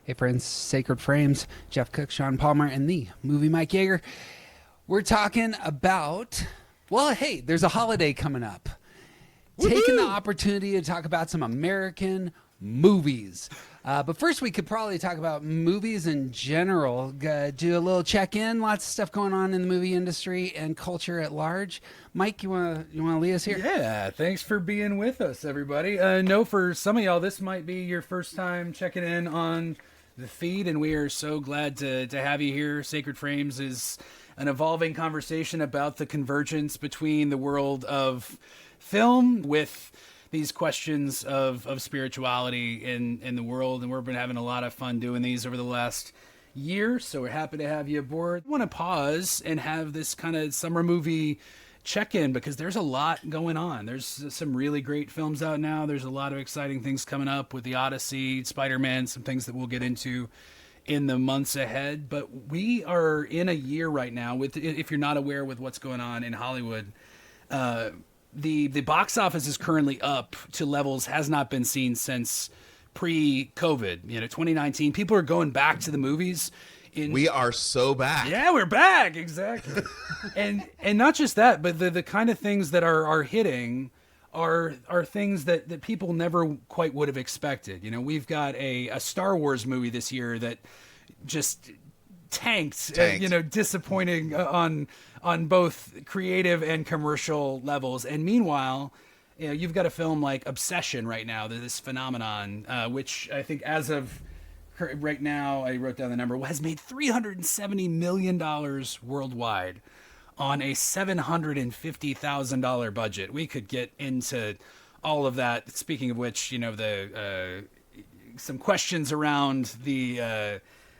Hey friends, Sacred Frames, Jeff Cook, Sean Palmer, and the movie Mike Yager. We're talking about, well, hey, there's a holiday coming up. Woo-hoo! Taking the opportunity to talk about some American movies. But first, we could probably talk about movies in general. Do a little check-in. Lots of stuff going on in the movie industry and culture at large. Mike, you wanna lead us here? Yeah, thanks for being with us, everybody. I know for some of y'all, this might be your first time checking in on the feed, and we are so glad to have you here. Sacred Frames is an evolving conversation about the convergence between the world of film with these questions of spirituality in the world, and we've been having a lot of fun doing these over the last year, so we're happy to have you aboard. I want to pause and have this kind of summer movie check-in because there's a lot going on. There's some really great films out now. There's a lot of exciting things coming up with the Odyssey, Spider-Man, some things that we'll get into in the months ahead. But we are in a year right now with, if you're not aware with what's going on in Hollywood, the box office is currently up to levels has not been seen since pre-COVID. 2019. People are going back to the movies. We are so back. Yeah, we're back. Exactly. and not just that, but the kind of things that are hitting are things that people never quite would have expected. We've got a Star Wars movie this year that just tanked. Disappointing on both creative and commercial levels. And meanwhile, you've got a film like Obsession right now, this phenomenon, which I think as of right now, I wrote down the number, has made $370 million worldwide on a $750,000 budget. We could get into all of that. Speaking of which, some questions around the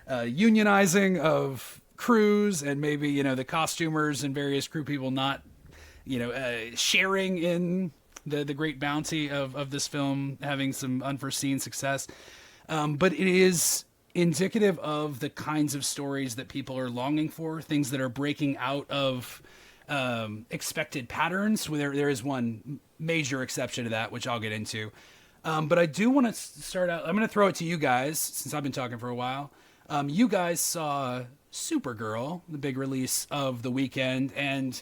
unionizing of crews and maybe, the costumers and various crew people not, sharing in the great bounty of this film, having some unforeseen success. But it is indicative of the kinds of stories that people are longing for, things that are breaking out of expected patterns. There is one major exception to that, which I'll get into. But I do want to start out. I'm going to throw it to you guys, since I've been talking for a while. You guys saw Supergirl, the big release of the weekend, and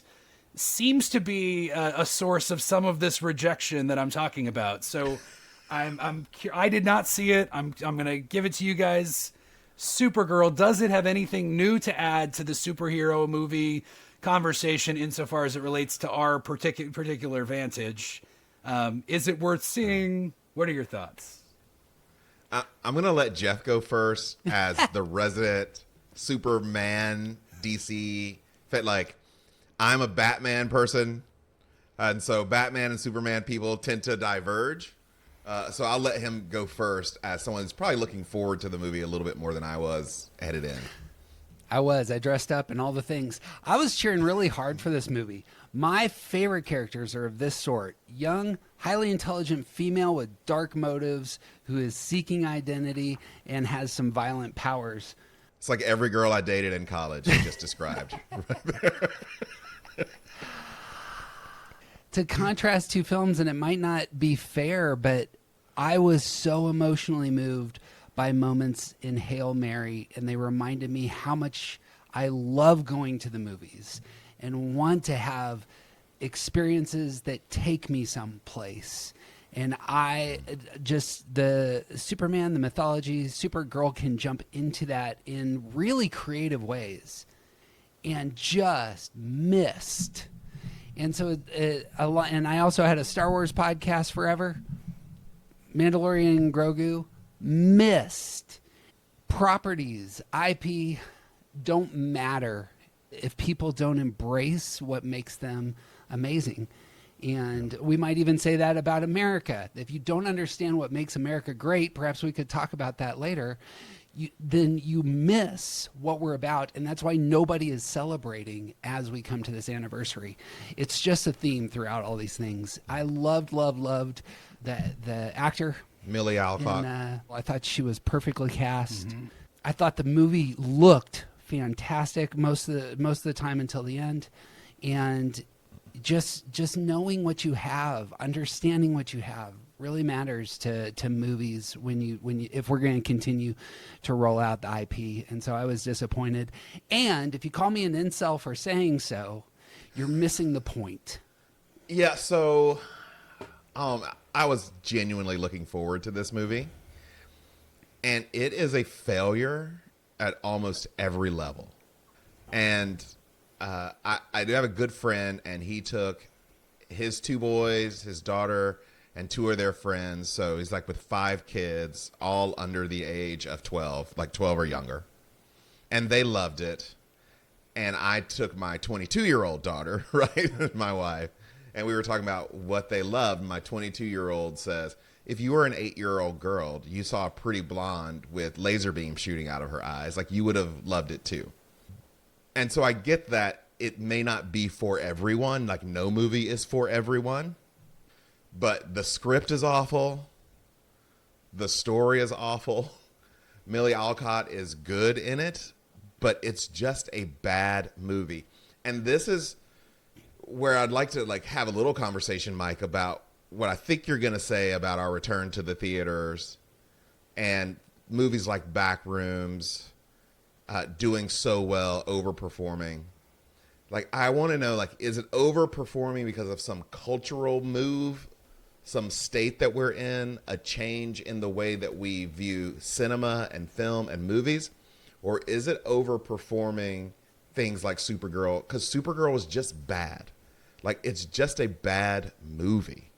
seems to be a source of some of this rejection that I'm talking about. So I did not see it. I'm going to give it to you guys. Supergirl, does it have anything new to add to the superhero movie conversation insofar as it relates to our particular vantage? Is it worth seeing? What are your thoughts? I'm going to let Jeff go first as the resident Superman DC fit. I'm a Batman person, and so Batman and Superman people tend to diverge. So I'll let him go first as someone who's probably looking forward to the movie a little bit more than I was headed in. I dressed up and all the things. I was cheering really hard for this movie. My favorite characters are of this sort. Young, highly intelligent female with dark motives who is seeking identity and has some violent powers. It's like every girl I dated in college you just described. To contrast two films, and it might not be fair, but I was so emotionally moved by moments in Hail Mary, and they reminded me how much I love going to the movies and want to have experiences that take me someplace. And the Superman, the mythology, Supergirl can jump into that in really creative ways and just missed. And so and I also had a Star Wars podcast forever. Mandalorian and Grogu missed. Properties, IP don't matter if people don't embrace what makes them amazing. And we might even say that about America. If you don't understand what makes America great, perhaps we could talk about that later, then you miss what we're about. And that's why nobody is celebrating as we come to this anniversary. It's just a theme throughout all these things. I loved the actor. Millie Alcock. And, I thought she was perfectly cast. Mm-hmm. I thought the movie looked fantastic most of the time until the end. And just knowing what you have, understanding what you have, really matters to movies when you if we're going to continue to roll out the IP. And so I was disappointed. And if you call me an incel for saying so, you're missing the point. Yeah, so I was genuinely looking forward to this movie, and it is a failure at almost every level. And I do have a good friend, and he took his 2 boys, his daughter, and 2 of their friends. So he's like with 5 kids, all under the age of 12, like 12 or younger. And they loved it. And I took my 22-year-old daughter, right, my wife, and we were talking about what they loved. My 22-year-old says, if you were an 8-year-old girl, you saw a pretty blonde with laser beam shooting out of her eyes, like you would have loved it too. And so I get that it may not be for everyone, like no movie is for everyone, but the script is awful. The story is awful. Millie Alcott is good in it, but it's just a bad movie. And this is where I'd like to like have a little conversation, Mike, about what I think you're going to say about our return to the theaters and movies like Backrooms doing so well, overperforming. Like, I want to know, like, is it overperforming because of some cultural move, some state that we're in, a change in the way that we view cinema and film and movies? Or is it overperforming things like Supergirl? Because Supergirl was just bad. Like, it's just a bad movie.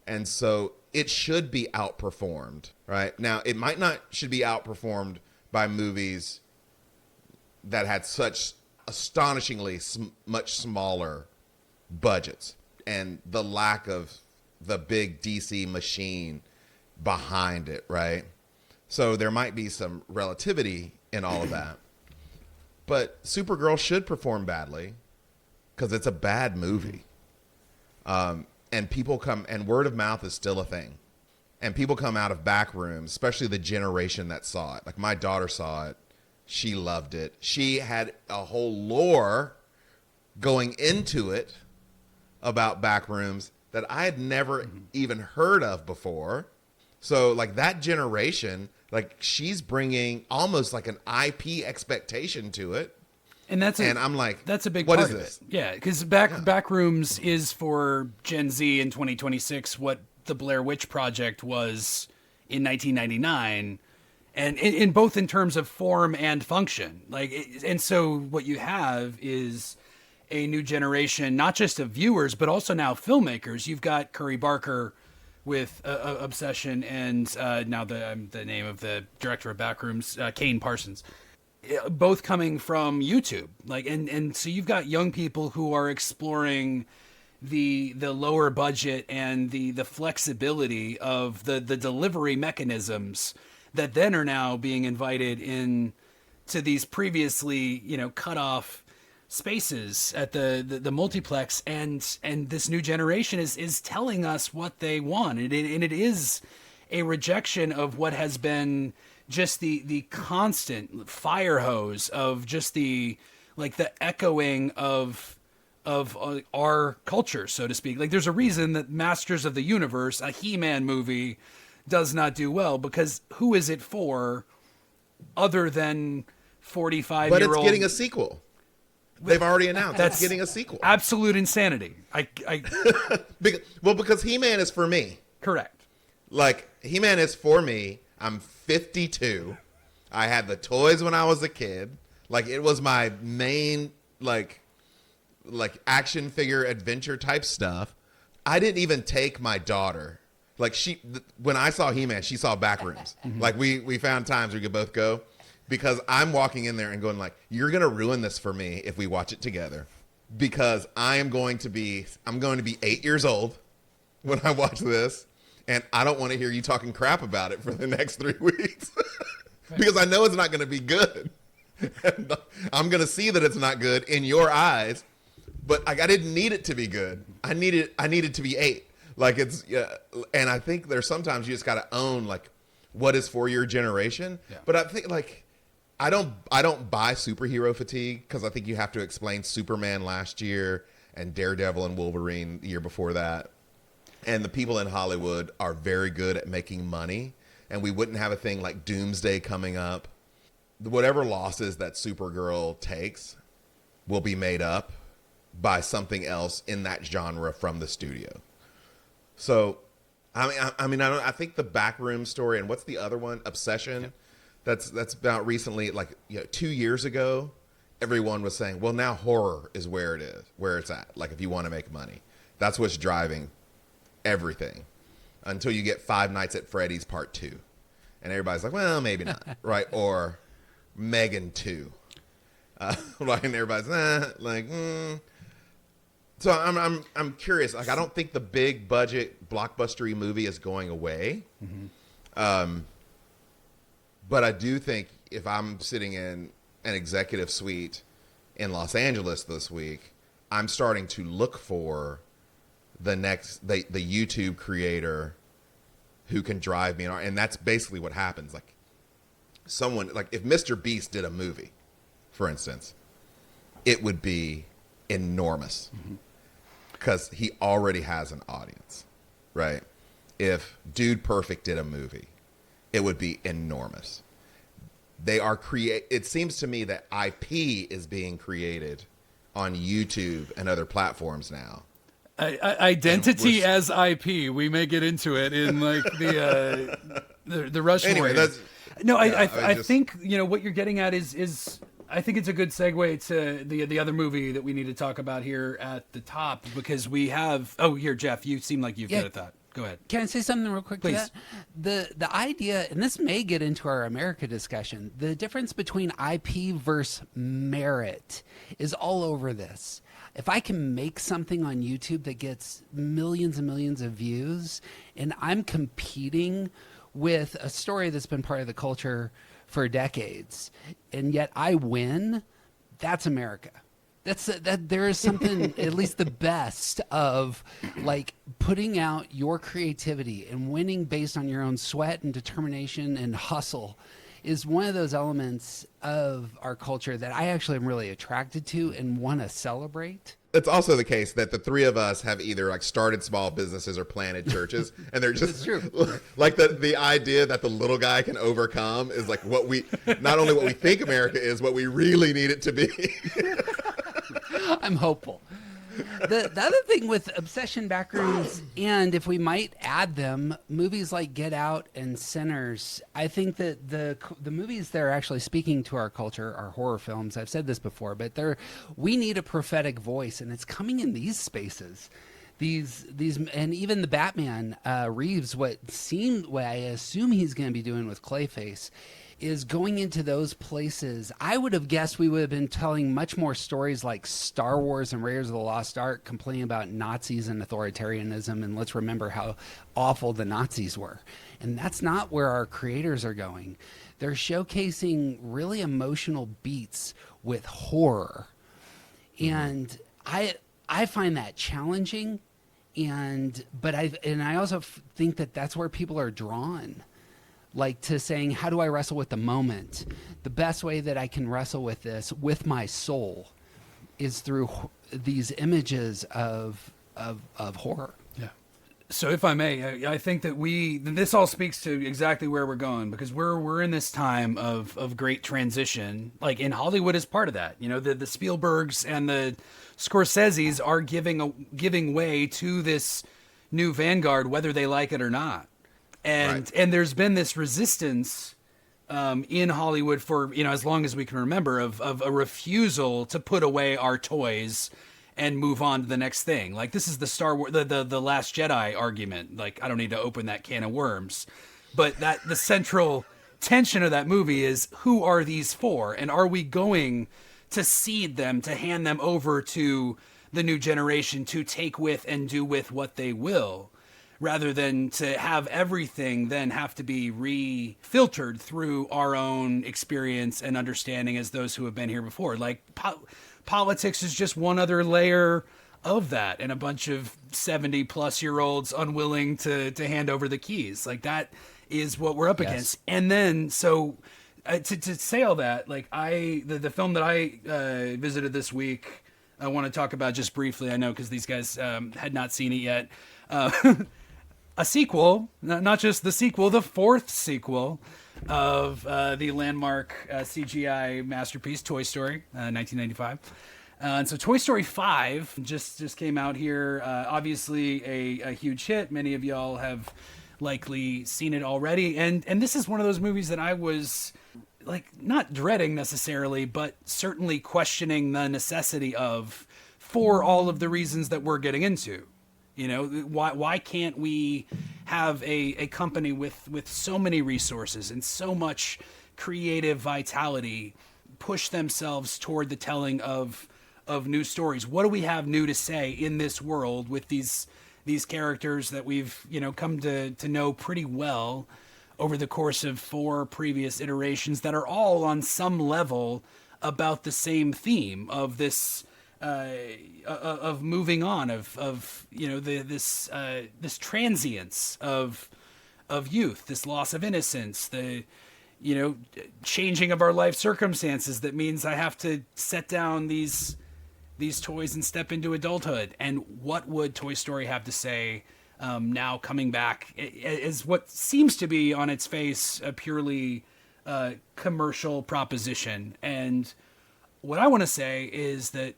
And so it should be outperformed, right? Now, it might not should be outperformed by movies that had such astonishingly much smaller budgets and the lack of the big DC machine behind it, right? So there might be some relativity in all of that. But Supergirl should perform badly because it's a bad movie. And people come, and word of mouth is still a thing. And people come out of Backrooms, especially the generation that saw it. Like my daughter saw it. She loved it. She had a whole lore going into it about Backrooms that I had never even heard of before. So like that generation, like she's bringing almost like an IP expectation to it. And I'm like, that's a big what part is of this? it. Yeah, because Backrooms is for Gen Z in 2026 what the Blair Witch Project was in 1999, and in both in terms of form and function. And so what you have is a new generation, not just of viewers, but also now filmmakers. You've got Curry Barker with Obsession, and now the name of the director of Backrooms, Kane Parsons. Both coming from YouTube, and so you've got young people who are exploring the lower budget and the flexibility of the delivery mechanisms that then are now being invited in to these previously cut off spaces at the multiplex, and this new generation is telling us what they want, and it is a rejection of what has been just the constant fire hose of just the echoing of our culture, so to speak. Like there's a reason that Masters of the Universe, a He-Man movie, does not do well, because who is it for other than 45-year-old? But it's getting a sequel. They've already announced it's getting a sequel. Absolute insanity. Because He-Man is for me. Correct. Like He-Man is for me. I'm 52. I had the toys when I was a kid. Like it was my main like action figure adventure type stuff. I didn't even take my daughter. Like when I saw He-Man, she saw Backrooms. Like we found times we could both go, because I'm walking in there and going like, you're going to ruin this for me if we watch it together, because I'm going to be 8 years old when I watch this. And I don't want to hear you talking crap about it for the next 3 weeks because I know it's not going to be good. And I'm going to see that it's not good in your eyes, but I didn't need it to be good. I needed to be 8. Like it's, and I think there's sometimes you just got to own like what is for your generation. Yeah. But I think like, I don't buy superhero fatigue, because I think you have to explain Superman last year and Daredevil and Wolverine the year before that. and the people in Hollywood are very good at making money, and we wouldn't have a thing like Doomsday coming up. Whatever losses that Supergirl takes will be made up by something else in that genre from the studio. So, I think the Backroom story, and what's the other one? Obsession. Yeah. That's about recently, like 2 years ago. Everyone was saying, well, now horror is where it's at. Like, if you want to make money, that's what's driving everything. Until you get Five Nights at Freddy's Part 2, and everybody's like, well, maybe not, right? Or Megan 2, like, and everybody's So I'm curious. Like, I don't think the big budget blockbustery movie is going away. Mm-hmm. But I do think if I'm sitting in an executive suite in Los Angeles this week, I'm starting to look for the YouTube creator who can drive me, and that's basically what happens. Like, someone, like, if Mr. Beast did a movie, for instance, it would be enormous because he already has an audience, right? If Dude Perfect did a movie, it would be enormous. It seems to me that IP is being created on YouTube and other platforms now. Identity as IP. We may get into it in like the Rushmore. Anyway, I think what you're getting at is I think it's a good segue to the other movie that we need to talk about here at the top, because we have. Oh, here, Jeff, you seem like you've got a thought. Go ahead. Can I say something real quick Please. to that? The idea, and this may get into our America discussion, the difference between IP versus merit is all over this. If I can make something on YouTube that gets millions and millions of views, and I'm competing with a story that's been part of the culture for decades, and yet I win, that's America. That there is something, at least the best of, like, putting out your creativity and winning based on your own sweat and determination and hustle is one of those elements of our culture that I actually am really attracted to and want to celebrate. It's also the case that the three of us have either like started small businesses or planted churches, and they're just like the idea that the little guy can overcome is like not only what we think America is, what we really need it to be. I'm hopeful. The other thing with Obsession, Backrooms, and if we might add them, movies like Get Out and Sinners, I think that the movies that are actually speaking to our culture are horror films. I've said this before, but we need a prophetic voice, and it's coming in these spaces. These and even the Batman Reeves, what I assume he's going to be doing with Clayface, is going into those places. I would have guessed we would have been telling much more stories like Star Wars and Raiders of the Lost Ark, complaining about Nazis and authoritarianism, and let's remember how awful the Nazis were. And that's not where our creators are going. They're showcasing really emotional beats with horror. And I find that challenging, but I also think that that's where people are drawn. Like, to saying, how do I wrestle with the moment? The best way that I can wrestle with this, with my soul, is through these images of horror. Yeah. So if I may, I think that this all speaks to exactly where we're going, because we're in this time of great transition. Like, in Hollywood is part of that. The Spielbergs and the Scorseses are giving way to this new vanguard, whether they like it or not. And there's been this resistance in Hollywood for as long as we can remember of a refusal to put away our toys and move on to the next thing. Like, this is the Star Wars, the Last Jedi argument. Like, I don't need to open that can of worms, but the central tension of that movie is, who are these for, and are we going to seed them, to hand them over to the new generation to take with and do with what they will? Rather than to have everything then have to be re-filtered through our own experience and understanding as those who have been here before. Like, politics is just one other layer of that, and a bunch of 70-plus-year-olds unwilling to hand over the keys. Like, that is what we're up against. And then, so to say all that, like, the film that I visited this week, I want to talk about just briefly, I know, because these guys had not seen it yet. A sequel, not just the sequel, the fourth sequel of the landmark CGI masterpiece, Toy Story, 1995. And so Toy Story 5 just came out here. Obviously a huge hit. Many of y'all have likely seen it already. And this is one of those movies that I was like not dreading necessarily, but certainly questioning the necessity of, for all of the reasons that we're getting into. You know, why can't we have a company with so many resources and so much creative vitality push themselves toward the telling of new stories? What do we have new to say in this world with these characters that we've, you know, come to know pretty well over the course of 4 previous iterations that are all on some level about the same theme of this of moving on, of you know, this transience of youth, this loss of innocence, the, you know, changing of our life circumstances that means I have to set down these toys and step into adulthood. And what would Toy Story have to say now coming back as what seems to be on its face a purely commercial proposition? And what I want to say is that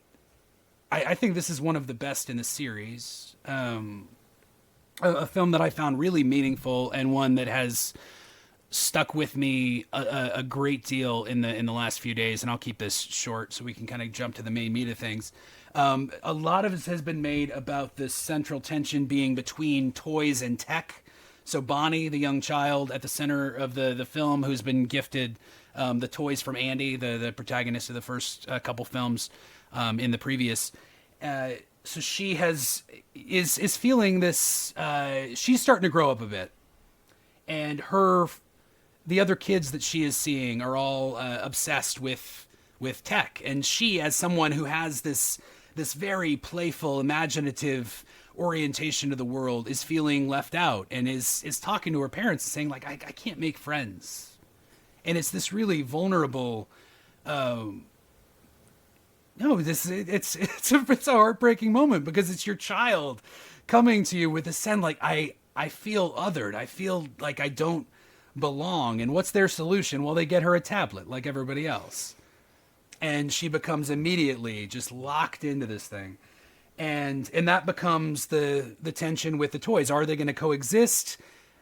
I think this is one of the best in the series. A film that I found really meaningful, and one that has stuck with me a great deal in the last few days. And I'll keep this short so we can kind of jump to the main meat of things. A lot of it has been made about this central tension being between toys and tech. So Bonnie, the young child at the center of the film, who's been gifted the toys from Andy, the protagonist of the first couple films in the previous. So she is feeling this. She's starting to grow up a bit, and the other kids that she is seeing are all obsessed with tech, and she, as someone who has this very playful, imaginative orientation to the world, is feeling left out, and is talking to her parents and saying, like, I can't make friends. And it's this really vulnerable. It's a heartbreaking moment, because it's your child coming to you with a sense like, I feel othered. I feel like I don't belong. And what's their solution? Well, they get her a tablet like everybody else. And she becomes immediately just locked into this thing. And that becomes the tension with the toys. Are they going to coexist?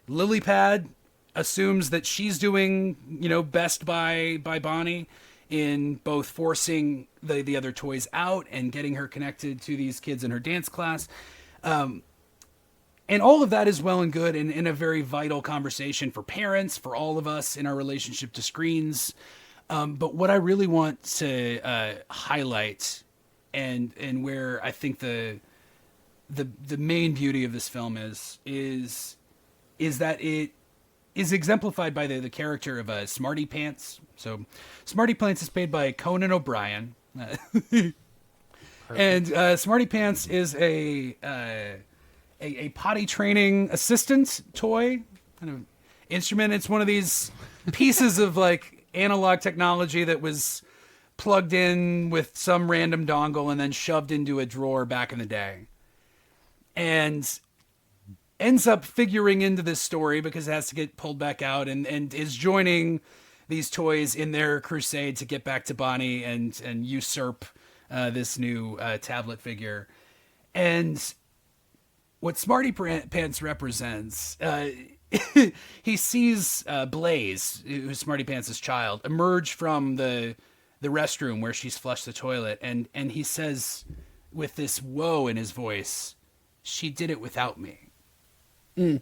Lilypad assumes that she's doing, you know, best by Bonnie in both forcing the other toys out and getting her connected to these kids in her dance class. And all of that is well and good, and in a very vital conversation for parents, for all of us in our relationship to screens. But what I really want to highlight, and where I think the main beauty of this film is that it is exemplified by the character of Smarty Pants. So Smarty Pants is played by Conan O'Brien. And Smarty Pants is a potty training assistant toy kind of instrument. It's one of these pieces of like analog technology that was plugged in with some random dongle and then shoved into a drawer back in the day, and ends up figuring into this story because it has to get pulled back out, and is joining these toys in their crusade to get back to Bonnie and usurp this new tablet figure. And what Smarty Pants represents, he sees Blaze, who's Smarty Pants' child, emerge from the restroom where she's flushed the toilet, and he says with this woe in his voice, "She did it without me." Mm.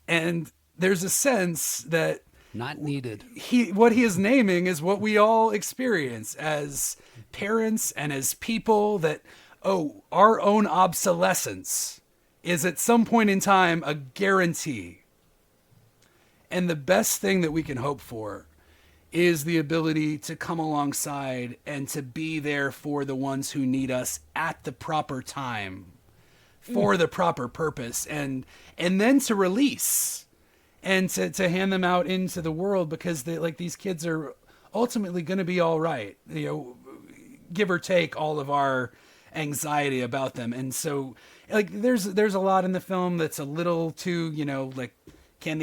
And there's a sense that not needed. What he is naming is what we all experience as parents and as people, that, our own obsolescence is at some point in time a guarantee. And the best thing that we can hope for is the ability to come alongside and to be there for the ones who need us at the proper time, for the proper purpose, and then to release and to hand them out into the world, because these kids are ultimately going to be all right, you know, give or take all of our anxiety about them. And so like there's a lot in the film that's a little too, like can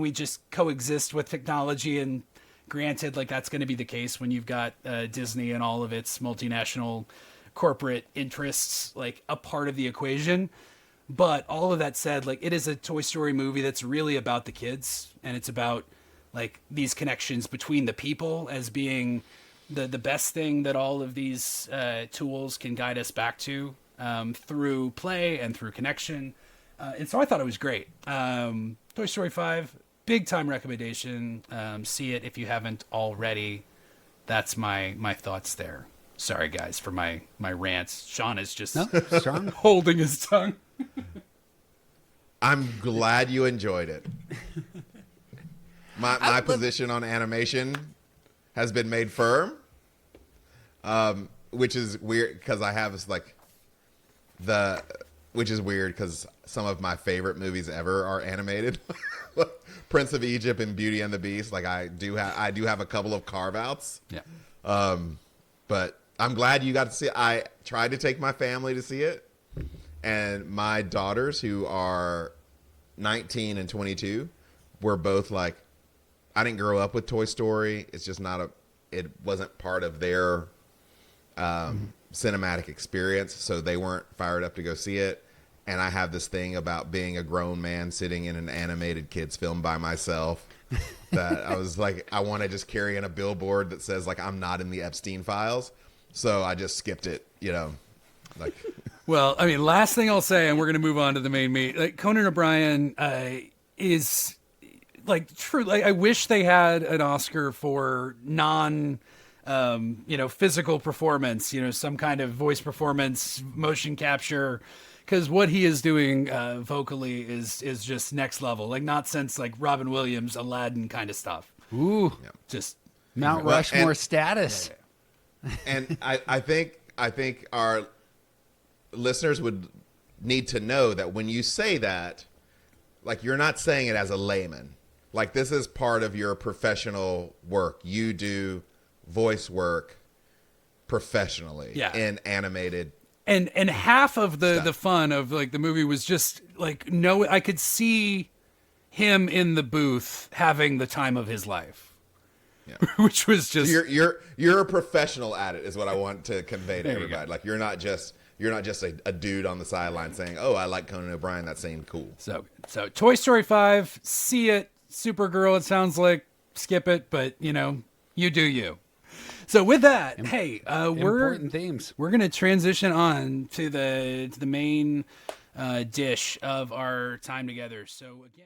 we just coexist with technology? And granted, like that's going to be the case when you've got Disney and all of its multinational corporate interests like a part of the equation. But all of that said, like it is a Toy Story movie that's really about the kids, and it's about like these connections between the people as being the best thing that all of these tools can guide us back to through play and through connection. And so I thought it was great. Toy Story 5, big time recommendation. See it if you haven't already. That's my thoughts there. Sorry, guys, for my rants. Sean is just Strong. holding his tongue. I'm glad you enjoyed it. My position on animation has been made firm, which is weird because I have this like which is weird because some of my favorite movies ever are animated. Prince of Egypt and Beauty and the Beast. Like I do have a couple of carve outs. Yeah. But I'm glad you got to see it. I tried to take my family to see it, and my daughters, who are 19 and 22, were both like, I didn't grow up with Toy Story. It's just it wasn't part of their cinematic experience, so they weren't fired up to go see it. And I have this thing about being a grown man sitting in an animated kids film by myself that I was like, I want to just carry in a billboard that says like I'm not in the Epstein files. So I just skipped it, like. Well, I mean, last thing I'll say, and we're going to move on to the main meat. Like Conan O'Brien is like true. Like I wish they had an Oscar for physical performance. Some kind of voice performance, motion capture, because what he is doing vocally is just next level. Like not since like Robin Williams, Aladdin kind of stuff. Ooh, Just Mount Rushmore status. And I think our listeners would need to know that when you say that, like you're not saying it as a layman. Like this is part of your professional work. You do voice work professionally in animated. And half of the fun of like the movie was just like I could see him in the booth having the time of his life. Yeah. Which was just so you're a professional at it is what I want to convey to everybody. Like you're not just a dude on the sideline saying, "Oh, I like Conan O'Brien. That seemed cool." So Toy Story 5, see it. Supergirl, it sounds like skip it, but you do you. So with that, Important themes. We're gonna transition on to the main dish of our time together. So again.